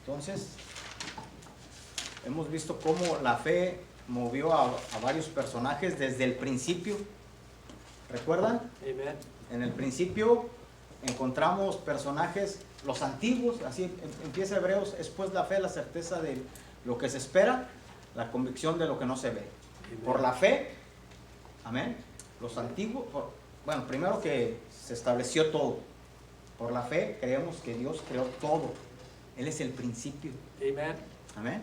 Entonces, hemos visto cómo la fe movió a varios personajes desde el principio. ¿Recuerdan? Amen. En el principio encontramos personajes, los antiguos, así empieza Hebreos, es pues la fe, la certeza de lo que se espera, la convicción de lo que no se ve. Amen. Por la fe, amén, los antiguos, bueno, primero que se estableció todo. Por la fe creemos que Dios creó todo. Él es el principio. Amen. Amén.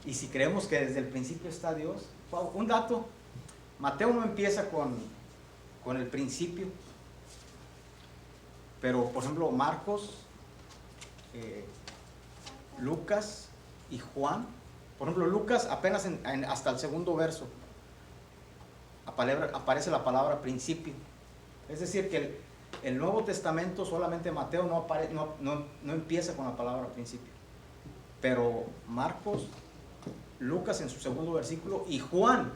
Y si creemos que desde el principio está Dios, wow, un dato, Mateo no empieza con el principio, pero por ejemplo Marcos, Lucas y Juan, por ejemplo Lucas apenas hasta el segundo verso aparece la palabra principio. Es decir que el Nuevo Testamento, solamente Mateo no empieza con la palabra principio, pero Marcos, Lucas en su segundo versículo y Juan,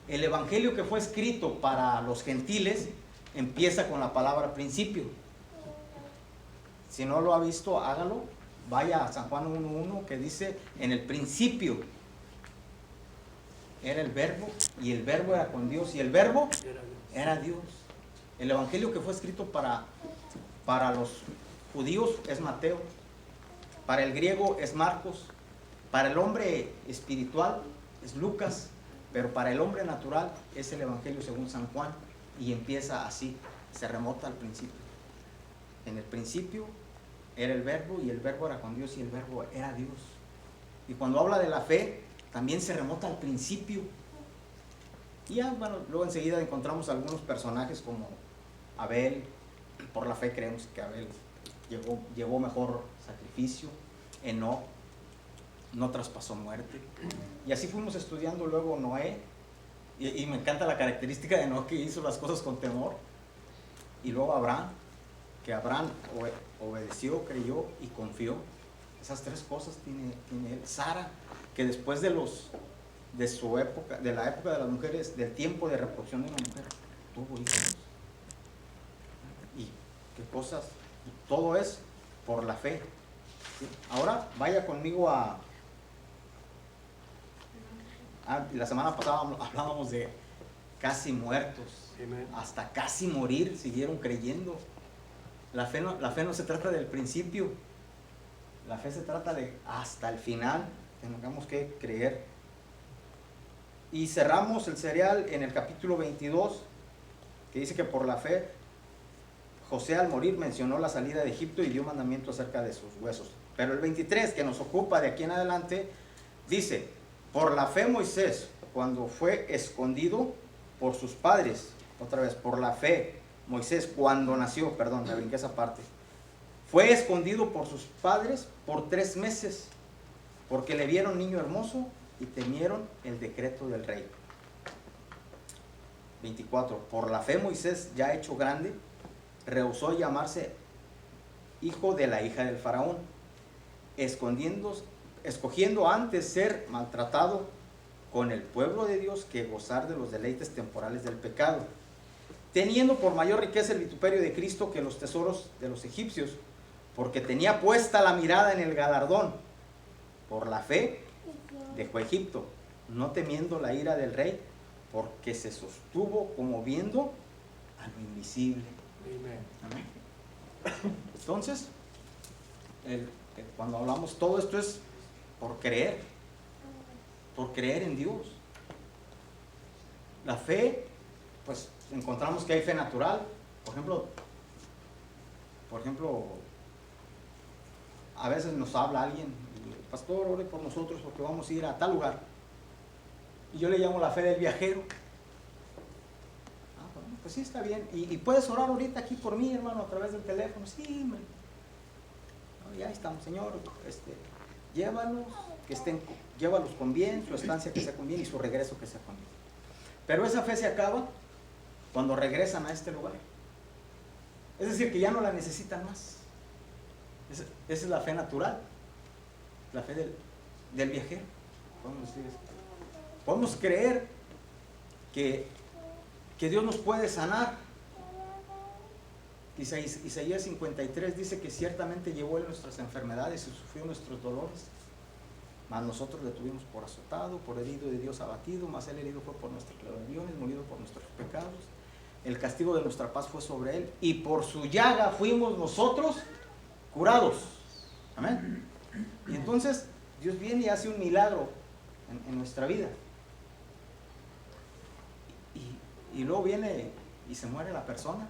el evangelio que fue escrito para los gentiles, empieza con la palabra principio. Si no lo ha visto, hágalo, vaya a San Juan 1:1 que dice: en el principio era el verbo y el verbo era con Dios y el verbo era Dios. El evangelio que fue escrito para los judíos es Mateo, para el griego es Marcos, para el hombre espiritual es Lucas, pero para el hombre natural es el evangelio según San Juan, y empieza así, se remota al principio. En el principio era el verbo y el verbo era con Dios y el verbo era Dios. Y cuando habla de la fe también se remota al principio. Y ya, bueno, luego enseguida encontramos algunos personajes como Abel. Por la fe creemos que Abel llevó mejor sacrificio. Enoc no traspasó muerte. Y así fuimos estudiando luego Noé. Y me encanta la característica de Enoc, que hizo las cosas con temor. Y luego Abraham, que Abraham obedeció, creyó y confió. Esas tres cosas tiene él. Sara, que después de su época, de la época de las mujeres, del tiempo de reproducción de una mujer, tuvo hijos. Y qué cosas, todo es por la fe. ¿Sí? Ahora vaya conmigo la semana pasada hablábamos de casi muertos. Amen. Hasta casi morir siguieron creyendo. La fe no se trata del principio, la fe se trata de hasta el final, tengamos que creer. Y cerramos el serial en el capítulo 22, que dice que por la fe José al morir mencionó la salida de Egipto y dio mandamiento acerca de sus huesos. Pero el 23, que nos ocupa de aquí en adelante, dice: por la fe Moisés, cuando fue escondido por sus padres, otra vez, por la fe Moisés, cuando nació, perdón, me brinqué esa parte, fue escondido por sus padres por 3 meses, porque le vieron niño hermoso y temieron el decreto del rey. 24, por la fe Moisés, ya hecho grande, rehusó llamarse hijo de la hija del faraón, escogiendo antes ser maltratado con el pueblo de Dios que gozar de los deleites temporales del pecado, teniendo por mayor riqueza el vituperio de Cristo que los tesoros de los egipcios, porque tenía puesta la mirada en el galardón. Por la fe dejó Egipto, no temiendo la ira del rey, porque se sostuvo como viendo a lo invisible. Amen. Amén. Entonces, cuando hablamos, todo esto es por creer en Dios. La fe, pues encontramos que hay fe natural. Por ejemplo, a veces nos habla alguien: pastor, ore por nosotros porque vamos a ir a tal lugar. Y yo le llamo la fe del viajero. Bueno, pues sí, está bien. ¿Y puedes orar ahorita aquí por mí, hermano, a través del teléfono? Sí, hombre. No, ya estamos, Señor, llévalos con bien, su estancia que sea con bien y su regreso que sea con bien. Pero esa fe se acaba cuando regresan a este lugar. Es decir, que ya no la necesitan más. Esa es la fe natural, la fe del viajero. Podemos decir eso. Podemos creer que Dios nos puede sanar, Isaías 53 dice que ciertamente llevó Él nuestras enfermedades y sufrió nuestros dolores, mas nosotros le tuvimos por azotado, por herido de Dios abatido, mas Él herido fue por nuestras rebeliones, molido por nuestros pecados. El castigo de nuestra paz fue sobre Él, y por su llaga fuimos nosotros curados. Amén. Y entonces Dios viene y hace un milagro en nuestra vida. Y luego viene y se muere la persona.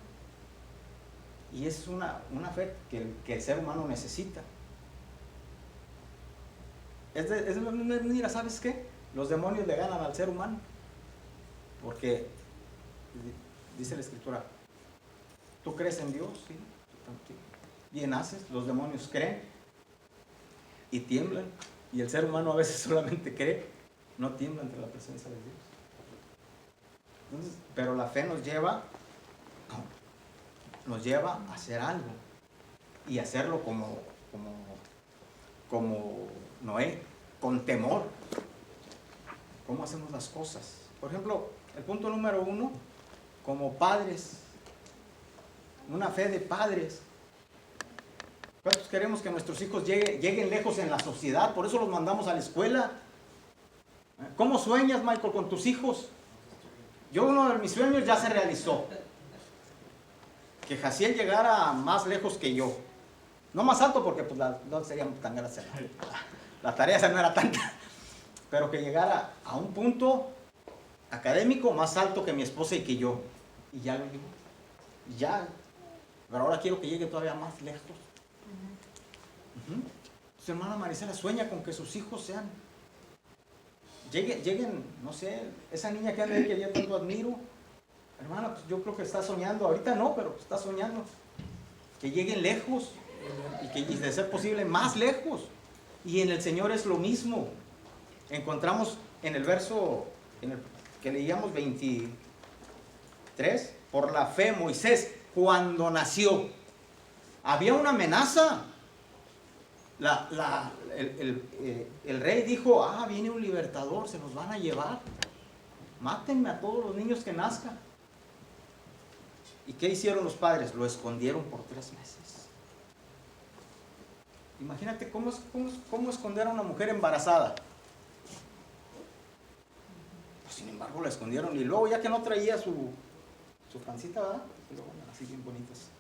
Y es una fe que el ser humano necesita. Mira, ¿sabes qué? Los demonios le ganan al ser humano. Porque dice la Escritura, ¿tú crees en Dios? Sí. Bien haces, los demonios creen y tiemblan. Y el ser humano a veces solamente cree, no tiembla ante la presencia de Dios. Entonces, pero la fe nos lleva a hacer algo y hacerlo como Noé, con temor. ¿Cómo hacemos las cosas? Por ejemplo, el punto número 1, como padres, una fe de padres. ¿Cuántos queremos que nuestros hijos lleguen lejos en la sociedad? Por eso los mandamos a la escuela. ¿Cómo sueñas, Michael, con tus hijos? Yo, uno de mis sueños ya se realizó. Que Jaciel llegara más lejos que yo. No más alto porque pues, no sería tan grande. La tarea esa no era tanta. Pero que llegara a un punto académico más alto que mi esposa y que yo. Y ya lo digo. Ya. Pero ahora quiero que llegue todavía más lejos. Su hermana Marisela sueña con que sus hijos lleguen, no sé, esa niña que anda ahí que yo tanto admiro, hermana, pues yo creo que está soñando, ahorita no, pero está soñando, que lleguen lejos, y de ser posible más lejos. Y en el Señor es lo mismo. Encontramos en el verso que leíamos 23, por la fe Moisés, cuando nació, había una amenaza. El rey dijo, viene un libertador, se los van a llevar, mátenme a todos los niños que nazcan. ¿Y qué hicieron los padres? Lo escondieron por 3 meses. Imagínate cómo esconder a una mujer embarazada. Pues, sin embargo, la escondieron, y luego ya que no traía su pancita, ¿verdad? Así bien bonitas.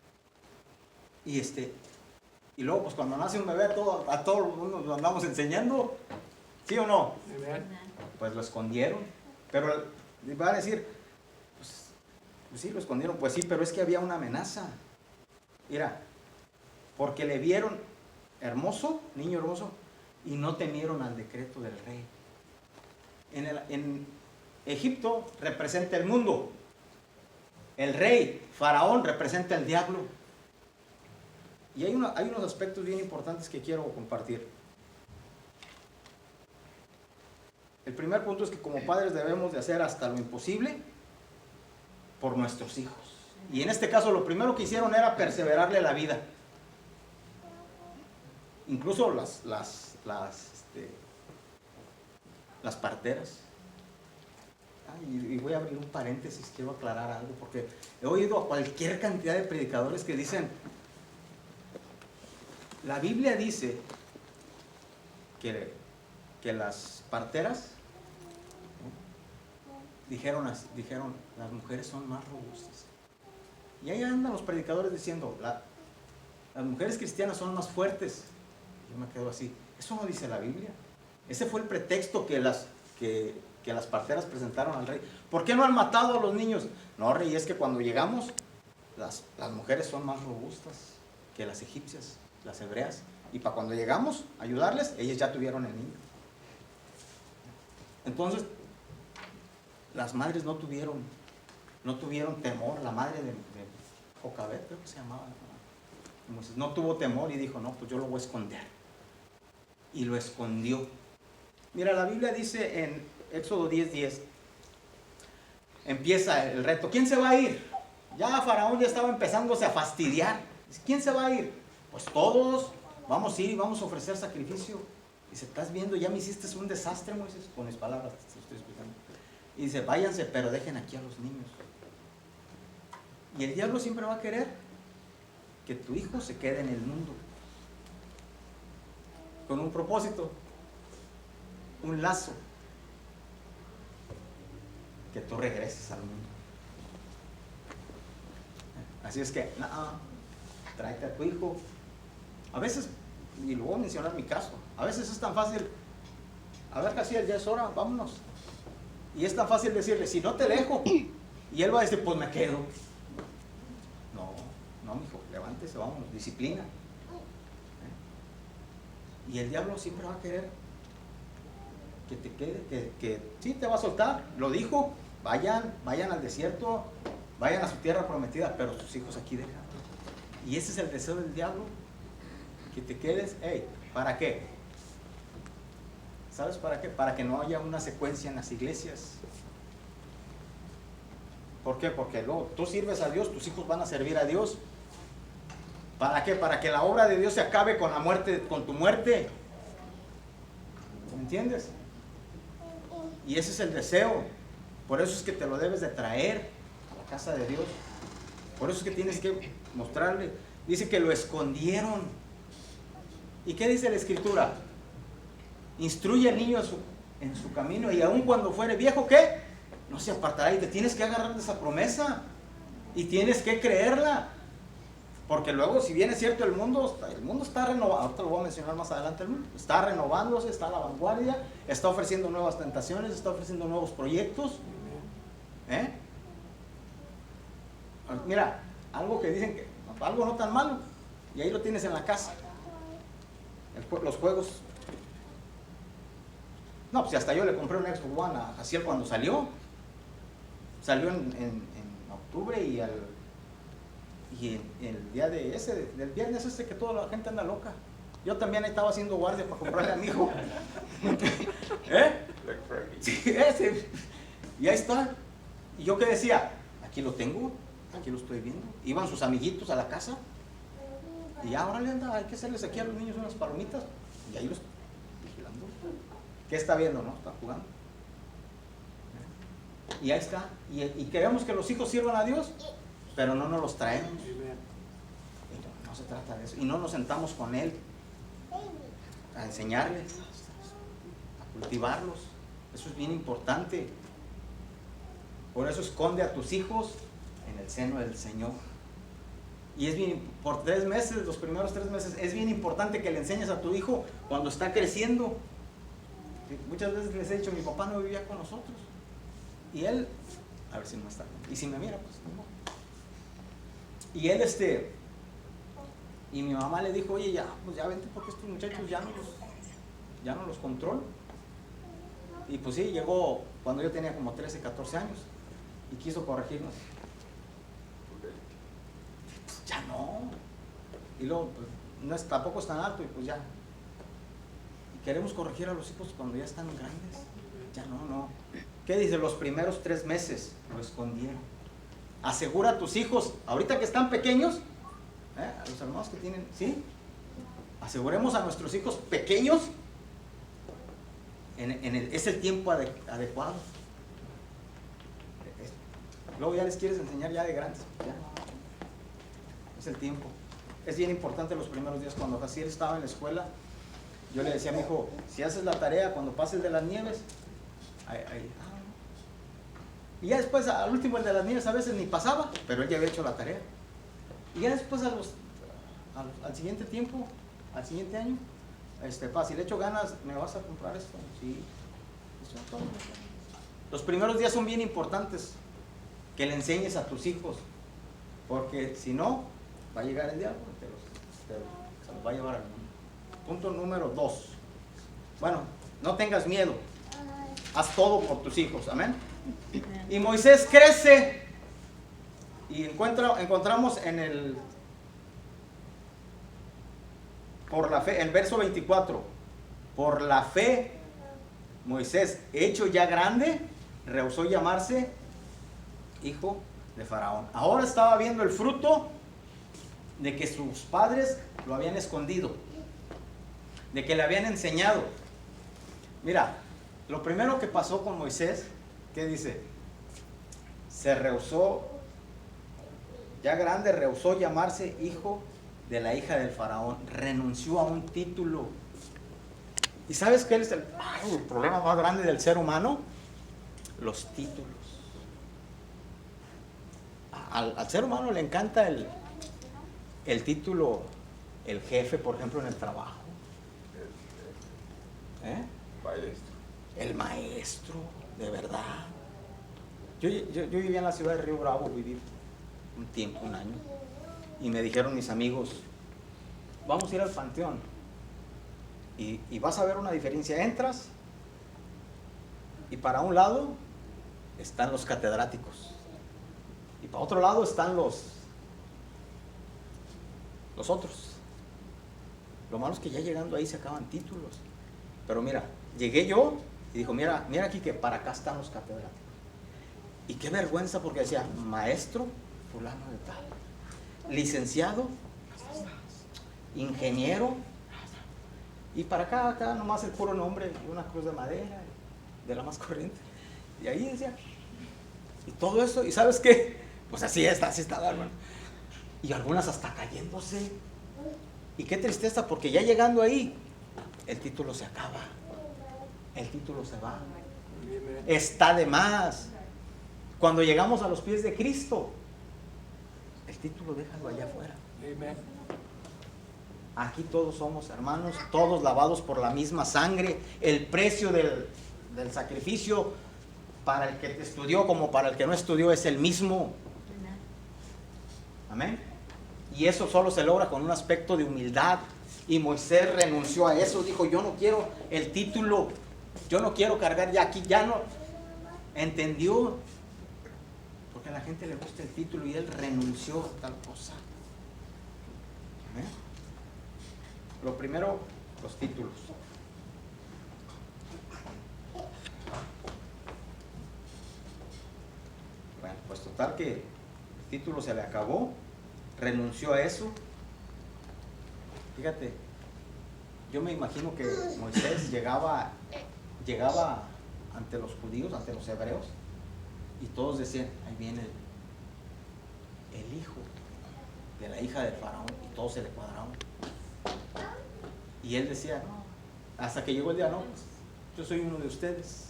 Y luego, pues cuando nace un bebé, a todo el mundo lo andamos enseñando, ¿sí o no? Pues lo escondieron. Pero va a decir, pues sí, lo escondieron, pues sí, pero es que había una amenaza. Mira, porque le vieron hermoso, niño hermoso, y no temieron al decreto del rey. En Egipto representa el mundo. El rey, Faraón, representa el diablo. Y hay unos aspectos bien importantes que quiero compartir. El primer punto es que como padres debemos de hacer hasta lo imposible por nuestros hijos. Y en este caso lo primero que hicieron era perseverarle la vida. Incluso las parteras. Y voy a abrir un paréntesis, quiero aclarar algo, porque he oído a cualquier cantidad de predicadores que dicen, la Biblia dice que las parteras dijeron, las mujeres son más robustas. Y ahí andan los predicadores diciendo, las mujeres cristianas son más fuertes. Yo me quedo así. Eso no dice la Biblia. Ese fue el pretexto que las parteras presentaron al rey. ¿Por qué no han matado a los niños? No, rey, es que cuando llegamos, las mujeres son más robustas que las egipcias, las hebreas. Y para cuando llegamos a ayudarles, ellas ya tuvieron el niño. Entonces, las madres no tuvieron temor. La madre de Jocabet, creo que se llamaba, no tuvo temor y dijo, no, pues yo lo voy a esconder. Y lo escondió. Mira, la Biblia dice en Éxodo 10:10, empieza el reto. ¿Quién se va a ir? Ya Faraón ya estaba empezándose a fastidiar. ¿Quién se va a ir? Pues todos vamos a ir y vamos a ofrecer sacrificio. Dice, ¿estás viendo? Ya me hiciste un desastre, Moisés. Con mis palabras te estoy explicando. Y dice, váyanse, pero dejen aquí a los niños. Y el diablo siempre va a querer que tu hijo se quede en el mundo con un propósito, un lazo, que tú regreses al mundo. Así es que, no, tráete a tu hijo. A veces, y lo voy a mencionar mi caso, a veces es tan fácil, a ver, Casiel, ya es hora, vámonos. Y es tan fácil decirle, si no te dejo, y él va a decir, pues me quedo. No, mijo, levántese, vámonos, disciplina. Y el diablo siempre va a querer que te quede, que sí te va a soltar, lo dijo, vayan al desierto, vayan a su tierra prometida, pero tus hijos aquí dejan. Y ese es el deseo del diablo, que te quedes. Hey, ¿para qué? ¿Sabes para qué? Para que no haya una secuencia en las iglesias. ¿Por qué? Porque luego tú sirves a Dios, tus hijos van a servir a Dios. ¿Para qué? Para que la obra de Dios se acabe con la muerte, con tu muerte. ¿Me entiendes? Y ese es el deseo. Por eso es que te lo debes de traer a la casa de Dios. Por eso es que tienes que mostrarle. Dice que lo escondieron. ¿Y qué dice la Escritura? Instruye al niño en su camino, y aun cuando fuere viejo, ¿qué? No se apartará. Y te tienes que agarrar de esa promesa y tienes que creerla. Porque luego, si bien es cierto, el mundo está renovado. Ahorita lo voy a mencionar más adelante. El mundo está renovándose, está a la vanguardia, está ofreciendo nuevas tentaciones, está ofreciendo nuevos proyectos. Mira, algo que dicen que algo no tan malo, y ahí lo tienes en la casa. Los juegos. No, pues hasta yo le compré un Xbox One a Jaciel cuando salió. Salió en octubre, y el día del viernes que toda la gente anda loca. Yo también estaba haciendo guardia para comprarle a mi hijo. Sí, ese. Y ahí está. Y yo que decía, aquí lo tengo, aquí lo estoy viendo. Iban sus amiguitos a la casa, y ahora le anda, hay que hacerles aquí a los niños unas palomitas, y ahí los vigilando. ¿Qué está viendo? No, está jugando. Y ahí está. Y queremos que los hijos sirvan a Dios, pero no nos los traemos. No se trata de eso. Y no nos sentamos con Él a enseñarles, a cultivarlos. Eso es bien importante. Por eso esconde a tus hijos en el seno del Señor. Y es bien, por 3 meses, los primeros 3 meses, es bien importante que le enseñes a tu hijo cuando está creciendo. Muchas veces les he dicho, mi papá no vivía con nosotros. Y él, a ver si no está. Y si me mira, pues no. Y él, y mi mamá le dijo, oye, pues ya vente, porque estos muchachos ya no los controlo. Y pues sí, llegó cuando yo tenía como 13, 14 años, y quiso corregirnos. Pues ya no. Y luego, pues, tampoco es tan alto, y pues ya. Y queremos corregir a los hijos cuando ya están grandes. Ya no. ¿Qué dice? Los primeros 3 meses lo escondieron. Asegura a tus hijos, ahorita que están pequeños, a los hermanos que tienen, ¿sí? Aseguremos a nuestros hijos pequeños, es el tiempo adecuado. Luego ya les quieres enseñar ya de grandes, ya. Es el tiempo. Es bien importante los primeros días. Cuando Jaciel estaba en la escuela, yo le decía a mi hijo, si haces la tarea cuando pases de las nieves, y ya después, al último, el de las nieves a veces ni pasaba, pero él ya había hecho la tarea. Y ya después, al siguiente tiempo, al siguiente año, si le echo ganas, ¿me vas a comprar esto? Sí. Los primeros días son bien importantes, que le enseñes a tus hijos, porque si no, va a llegar el diablo, se los va a llevar al mundo. Punto número 2. Bueno, no tengas miedo, haz todo por tus hijos, amén. Y Moisés crece, y encontramos por la fe, el verso 24, por la fe, Moisés, hecho ya grande, rehusó llamarse hijo de Faraón. Ahora estaba viendo el fruto de que sus padres lo habían escondido, de que le habían enseñado. Mira, lo primero que pasó con Moisés, ¿qué dice? Se rehusó, ya grande, rehusó llamarse hijo de la hija del faraón, renunció a un título. ¿Y sabes qué es el problema más grande del ser humano? Los títulos. Al ser humano le encanta el título, el jefe, por ejemplo, en el trabajo. Maestro. El maestro, de verdad. Yo vivía en la ciudad de Río Bravo, viví un tiempo, un año, y me dijeron mis amigos, vamos a ir al panteón y vas a ver una diferencia. Entras y para un lado están los catedráticos y para otro lado están los otros. Lo malo es que ya llegando ahí se acaban títulos. Pero mira, llegué yo y dijo, mira aquí que para acá están los catedráticos. Y qué vergüenza, porque decía, maestro fulano de tal, licenciado, ingeniero, y para acá nomás el puro nombre y una cruz de madera, de la más corriente. Y ahí decía, y todo eso, ¿y sabes qué? Pues así está, hermano. Y algunas hasta cayéndose. Y qué tristeza, porque ya llegando ahí, el título se acaba, el título se va, está de más. Cuando llegamos a los pies de Cristo, el título déjalo allá afuera. Aquí todos somos hermanos, todos lavados por la misma sangre. El precio del sacrificio para el que estudió como para el que no estudió es el mismo. Amén. Y eso solo se logra con un aspecto de humildad. Y Moisés renunció a eso, dijo, yo no quiero el título, yo no quiero cargar ya aquí, ya no. Entendió, porque a la gente le gusta el título y él renunció a tal cosa. ¿Eh? Lo primero, los títulos. Bueno, pues total que el título se le acabó, renunció a eso. Fíjate, yo me imagino que Moisés llegaba ante los judíos, ante los hebreos, y todos decían, ahí viene el hijo de la hija del faraón, y todos se le cuadraron. Y él decía, no, hasta que llegó el día, no, pues, yo soy uno de ustedes.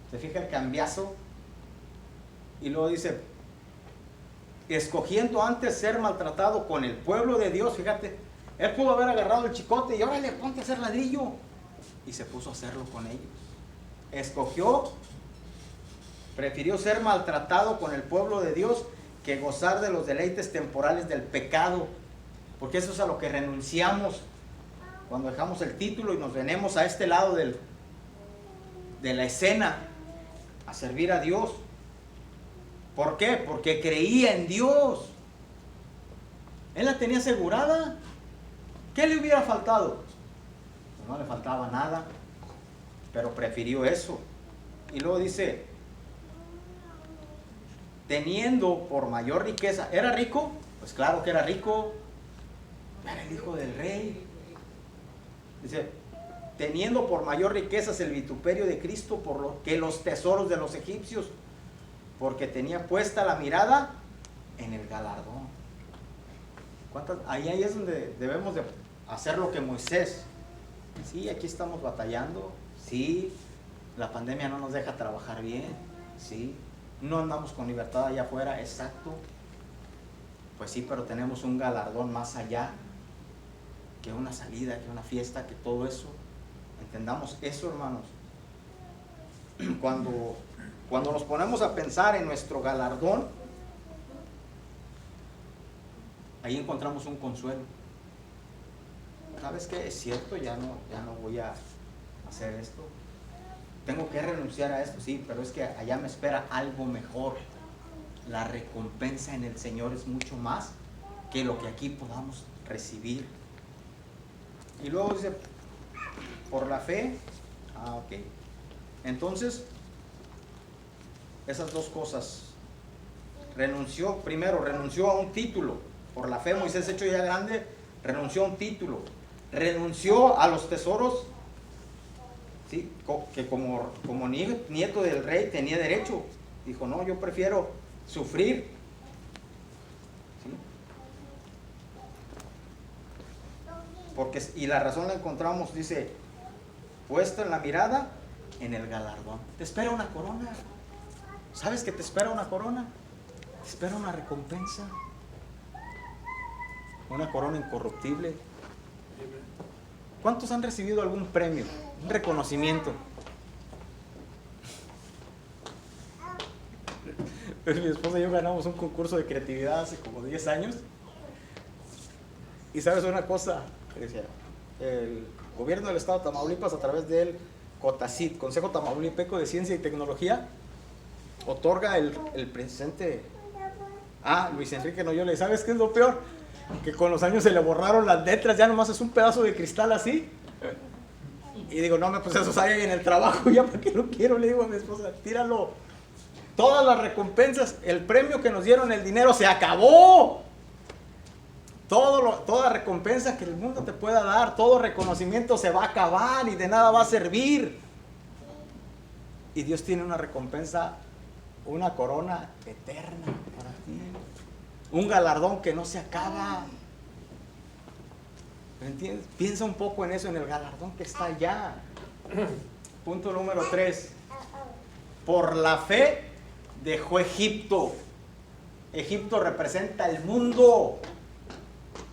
¿Se fija el cambiazo? Y luego dice, escogiendo antes ser maltratado con el pueblo de Dios, fíjate, él pudo haber agarrado el chicote y órale, ponte a hacer ladrillo. Y se puso a hacerlo con ellos. Prefirió ser maltratado con el pueblo de Dios que gozar de los deleites temporales del pecado. Porque eso es a lo que renunciamos cuando dejamos el título y nos venimos a este lado de la escena a servir a Dios. ¿Por qué? Porque creía en Dios. Él la tenía asegurada. ¿Qué le hubiera faltado? Pues no le faltaba nada, pero prefirió eso. Y luego dice, teniendo por mayor riqueza. ¿Era rico? Pues claro que era rico. Era el hijo del rey. Dice, teniendo por mayor riquezas el vituperio de Cristo que los tesoros de los egipcios, porque tenía puesta la mirada en el galardón. Ahí es donde debemos de hacer lo que Moisés. Sí, aquí estamos batallando. Sí, la pandemia no nos deja trabajar bien. Sí, no andamos con libertad allá afuera. Exacto. Pues sí, pero tenemos un galardón más allá que una salida, que una fiesta, que todo eso. Entendamos eso, hermanos. Cuando nos ponemos a pensar en nuestro galardón, ahí encontramos un consuelo. ¿Sabes qué? Es cierto, ya no voy a hacer esto. Tengo que renunciar a esto, sí, pero es que allá me espera algo mejor. La recompensa en el Señor es mucho más que lo que aquí podamos recibir. Y luego dice, por la fe. Ok. Entonces, esas dos cosas. Primero renunció a un título. Por la fe Moisés, hecho ya grande, renunció a un título. Renunció a los tesoros, ¿sí? Que como nieto del rey tenía derecho. Dijo, no, yo prefiero sufrir, ¿sí? y la razón la encontramos, dice, puesta en la mirada en el galardón. Te espera una corona. ¿Sabes que te espera una corona? Te espera una recompensa. Una corona incorruptible. ¿Cuántos han recibido algún premio, un reconocimiento? Mi esposa y yo ganamos un concurso de creatividad hace como 10 años. Y sabes una cosa, el gobierno del estado de Tamaulipas, a través del COTACIT, Consejo Tamaulipeco de Ciencia y Tecnología, otorga el presente a Luis Enrique Noyola. ¿Y sabes qué es lo peor? Que con los años se le borraron las letras, ya nomás es un pedazo de cristal así. Y digo, no, pues eso sale en el trabajo, ya para qué lo quiero, le digo a mi esposa, tíralo. Todas las recompensas, el premio que nos dieron, el dinero, se acabó. Toda recompensa que el mundo te pueda dar, todo reconocimiento se va a acabar y de nada va a servir. Y Dios tiene una recompensa, una corona eterna para ti. Un galardón que no se acaba. ¿Me entiendes? Piensa un poco en eso, en el galardón que está allá. Punto número 3. Por la fe dejó Egipto. Egipto representa el mundo.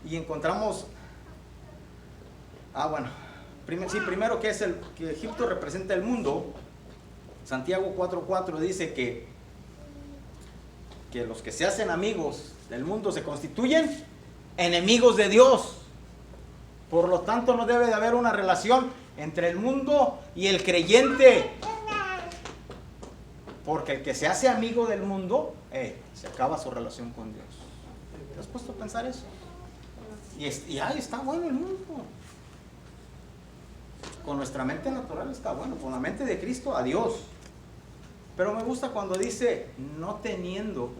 Y encontramos, primero que Egipto representa el mundo. Santiago 4:4 dice que los que se hacen amigos del mundo se constituyen enemigos de Dios. Por lo tanto, no debe de haber una relación entre el mundo y el creyente. Porque el que se hace amigo del mundo, se acaba su relación con Dios. ¿Te has puesto a pensar eso? Y ahí está bueno el mundo. Con nuestra mente natural está bueno, con la mente de Cristo, a Dios. Pero me gusta cuando dice, no teniendo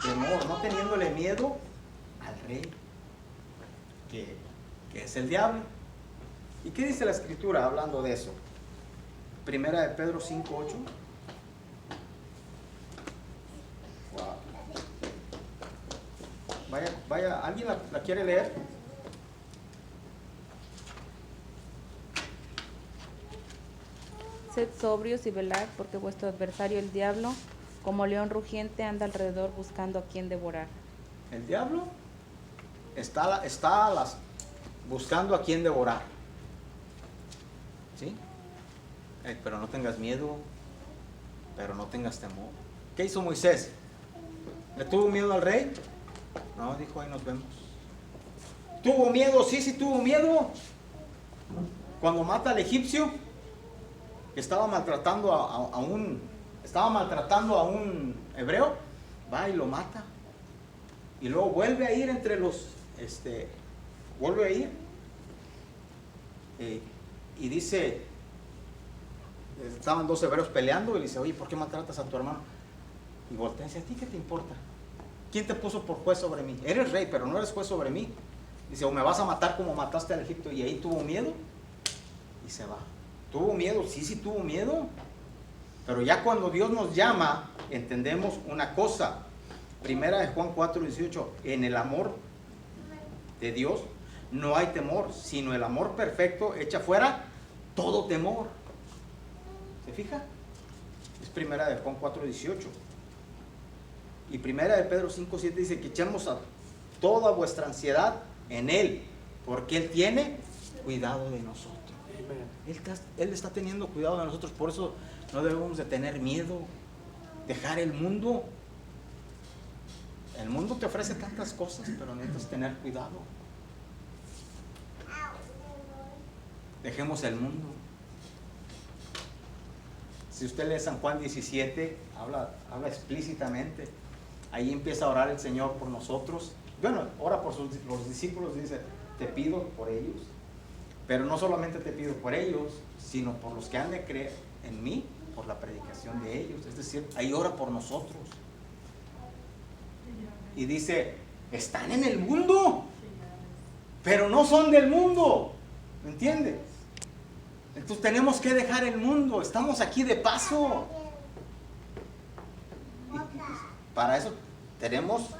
temor, no teniéndole miedo al rey, que es el diablo. ¿Y qué dice la Escritura hablando de eso? Primera de Pedro 5:8. Vaya, ¿alguien la quiere leer? Sed sobrios y velad, porque vuestro adversario el diablo, como león rugiente, anda alrededor buscando a quien devorar. El diablo está buscando a quien devorar. ¿Sí? Pero no tengas miedo, pero no tengas temor. ¿Qué hizo Moisés? ¿Le tuvo miedo al rey? No, dijo, ahí nos vemos. ¿Tuvo miedo? Sí, tuvo miedo. Cuando mata al egipcio, que estaba maltratando a un hebreo, va y lo mata. Y luego vuelve a ir vuelve a ir. Y dice, estaban dos hebreos peleando y le dice, oye, ¿por qué maltratas a tu hermano? Y voltea y dice, ¿a ti qué te importa? ¿Quién te puso por juez sobre mí? Eres rey, pero no eres juez sobre mí. Dice, o me vas a matar como mataste al Egipto. Y ahí tuvo miedo y se va. ¿Tuvo miedo? Sí tuvo miedo. Pero ya cuando Dios nos llama, entendemos una cosa. Primera de Juan 4:18, en el amor de Dios no hay temor, sino el amor perfecto echa fuera todo temor. ¿Se fija? Es primera de Juan 4:18. Y primera de Pedro 5:7 dice que echemos a toda vuestra ansiedad en Él, porque Él tiene cuidado de nosotros. Él está teniendo cuidado de nosotros, por eso no debemos de tener miedo, dejar el mundo. El mundo te ofrece tantas cosas, pero necesitas tener cuidado. Dejemos el mundo. Si usted lee San Juan 17, habla explícitamente. Ahí empieza a orar el Señor por nosotros. Bueno, ora por los discípulos, dice, te pido por ellos. Pero no solamente te pido por ellos, sino por los que han de creer en mí, por la predicación de ellos. Es decir, ahí ora por nosotros. Y dice, están en el mundo, pero no son del mundo. ¿Me entiendes? Entonces tenemos que dejar el mundo. Estamos aquí de paso. Y para eso tenemos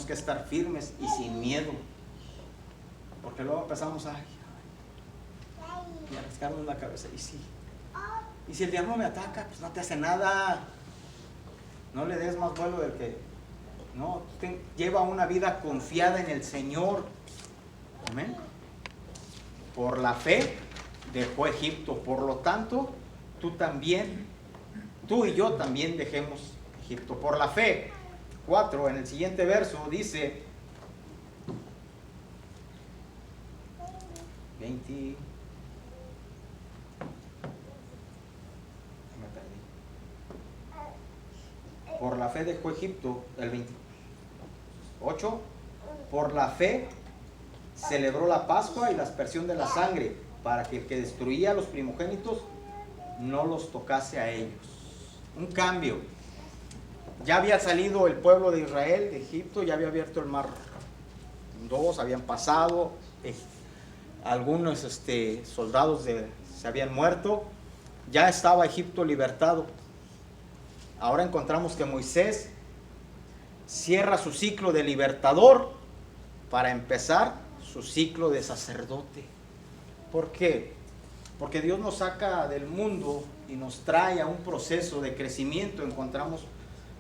que estar firmes y sin miedo. Porque luego empezamos y a rascarnos la cabeza. Y si el diablo me ataca, pues no te hace nada. No le des más vuelo del que... No, lleva una vida confiada en el Señor. Amén. Por la fe dejó Egipto. Por lo tanto, tú y yo también dejemos Egipto. Por la fe. 4, en el siguiente verso dice 20. Me perdí. Por la fe dejó Egipto, el 28. Por la fe celebró la Pascua y la aspersión de la sangre, para que el que destruía a los primogénitos no los tocase a ellos. Un cambio. Ya había salido el pueblo de Israel de Egipto, ya había abierto el mar 2, habían pasado, algunos soldados se habían muerto, ya estaba Egipto libertado. Ahora encontramos que Moisés cierra su ciclo de libertador para empezar su ciclo de sacerdote. ¿Por qué? Porque Dios nos saca del mundo y nos trae a un proceso de crecimiento. Encontramos,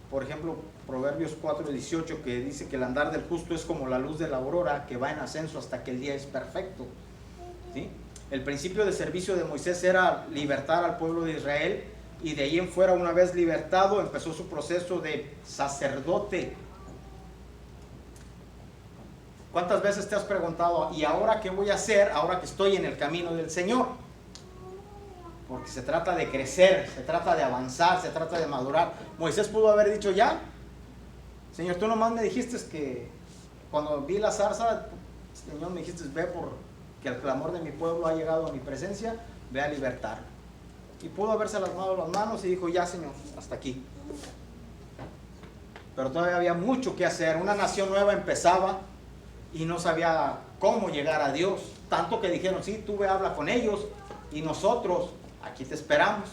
por ejemplo, Proverbios 4:18, que dice que el andar del justo es como la luz de la aurora, que va en ascenso hasta que el día es perfecto. ¿Sí? El principio de servicio de Moisés era libertar al pueblo de Israel, y de ahí en fuera, una vez libertado, empezó su proceso de sacerdote. ¿Cuántas veces te has preguntado, ¿y ahora qué voy a hacer ahora que estoy en el camino del Señor? Porque se trata de crecer, se trata de avanzar, se trata de madurar. Moisés pudo haber dicho, ya, Señor, tú nomás me dijiste que cuando vi la zarza, Señor, me dijiste, ve porque el clamor de mi pueblo ha llegado a mi presencia, ve a libertarlo. Y pudo haberse lavado las manos y dijo, ya, Señor, hasta aquí. Pero todavía había mucho que hacer. Una nación nueva empezaba y no sabía cómo llegar a Dios. Tanto que dijeron, sí, tú ve, habla con ellos, y nosotros aquí te esperamos.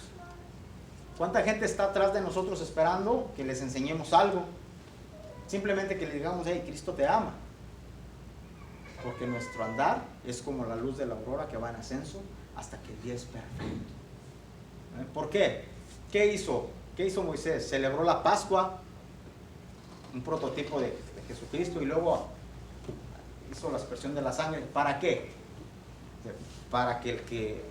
¿Cuánta gente está atrás de nosotros esperando que les enseñemos algo? Simplemente que le digamos, hey, Cristo te ama. Porque nuestro andar es como la luz de la aurora que va en ascenso hasta que el día es perfecto. ¿Por qué? ¿Qué hizo? ¿Qué hizo Moisés? Celebró la Pascua, un prototipo de Jesucristo, y luego hizo la aspersión de la sangre. ¿Para qué? Para que el que...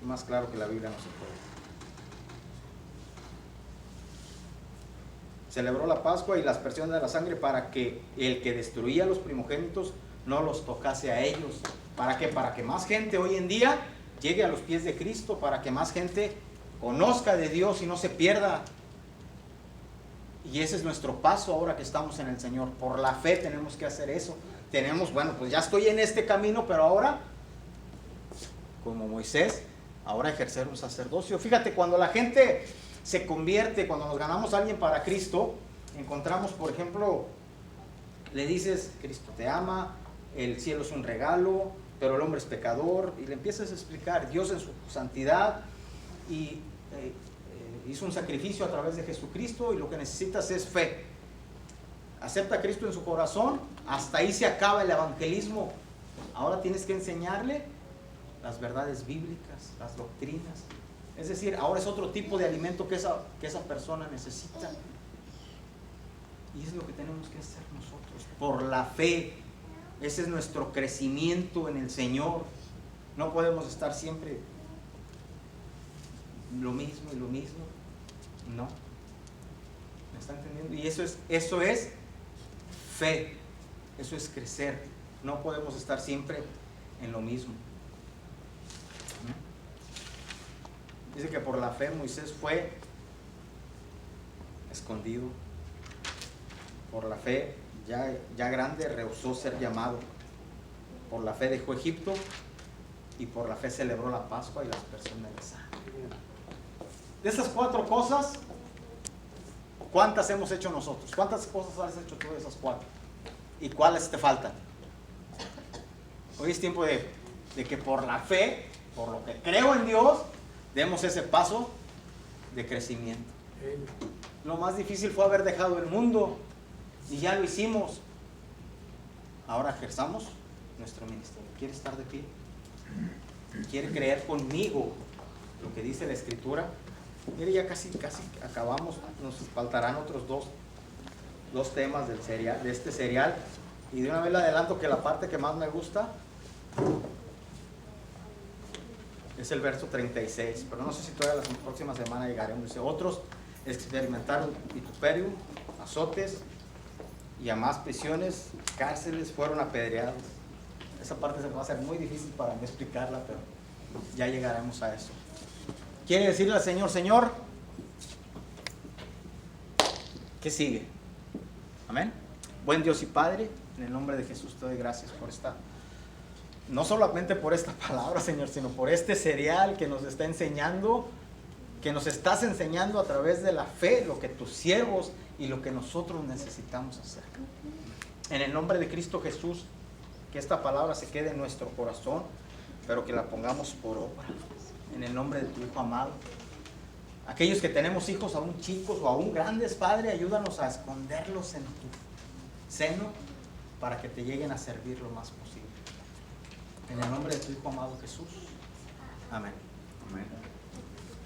más claro que la Biblia no se puede. Celebró la Pascua y la aspersión de la sangre para que el que destruía a los primogénitos no los tocase a ellos. ¿Para qué? Para que más gente hoy en día llegue a los pies de Cristo, para que más gente conozca de Dios y no se pierda. Y ese es nuestro paso ahora que estamos en el Señor. Por la fe tenemos que hacer eso. Tenemos, bueno, pues ya estoy en este camino, pero ahora, como Moisés, ahora ejercer un sacerdocio. Fíjate, cuando la gente se convierte, cuando nos ganamos a alguien para Cristo, encontramos, por ejemplo, le dices, Cristo te ama, el cielo es un regalo, pero el hombre es pecador, y le empiezas a explicar, Dios en su santidad y hizo un sacrificio a través de Jesucristo, y lo que necesitas es fe. Acepta a Cristo en su corazón, hasta ahí se acaba el evangelismo. Ahora tienes que enseñarle las verdades bíblicas, las doctrinas. Es decir, ahora es otro tipo de alimento que esa persona necesita. Y es lo que tenemos que hacer nosotros, por la fe. Ese es nuestro crecimiento en el Señor. No podemos estar siempre lo mismo y lo mismo. No. ¿Me está entendiendo? Y eso es fe. Eso es crecer. No podemos estar siempre en lo mismo. Dice que por la fe Moisés fue escondido. Por la fe ya grande rehusó ser llamado. Por la fe dejó Egipto, y por la fe celebró la Pascua y la aspersión de la sangre. De esas 4 cosas, ¿cuántas hemos hecho nosotros? ¿Cuántas cosas has hecho tú de esas 4? ¿Y cuáles te faltan? Hoy es tiempo de que por la fe, por lo que creo en Dios, demos ese paso de crecimiento. Lo más difícil fue haber dejado el mundo, y ya lo hicimos. ahora ejerzamos nuestro ministerio. ¿Quiere estar de pie? ¿Quiere creer conmigo lo que dice la Escritura? Mire, ya casi acabamos. Nos faltarán otros dos temas del serial, de este serial. Y de una vez le adelanto que la parte que más me gusta es el verso 36. Pero no sé si todavía la próxima semana llegaremos. Dice, otros experimentaron vituperio, azotes y a más prisiones, cárceles, fueron apedreados. Esa parte se me va a hacer muy difícil para mí explicarla, pero ya llegaremos a eso. ¿Quiere decirle al Señor, Señor? ¿Qué sigue? Amén. Buen Dios y Padre, en el nombre de Jesús te doy gracias por esta, no solamente por esta palabra, Señor, sino por este serial que nos está enseñando, que nos estás enseñando a través de la fe, lo que tus siervos y lo que nosotros necesitamos hacer. En el nombre de Cristo Jesús, que esta palabra se quede en nuestro corazón, pero que la pongamos por obra. En el nombre de tu Hijo amado. Aquellos que tenemos hijos aún chicos o aún grandes, Padre, ayúdanos a esconderlos en tu seno para que te lleguen a servir lo más posible. En el nombre de tu Hijo amado Jesús. Amén. Amén.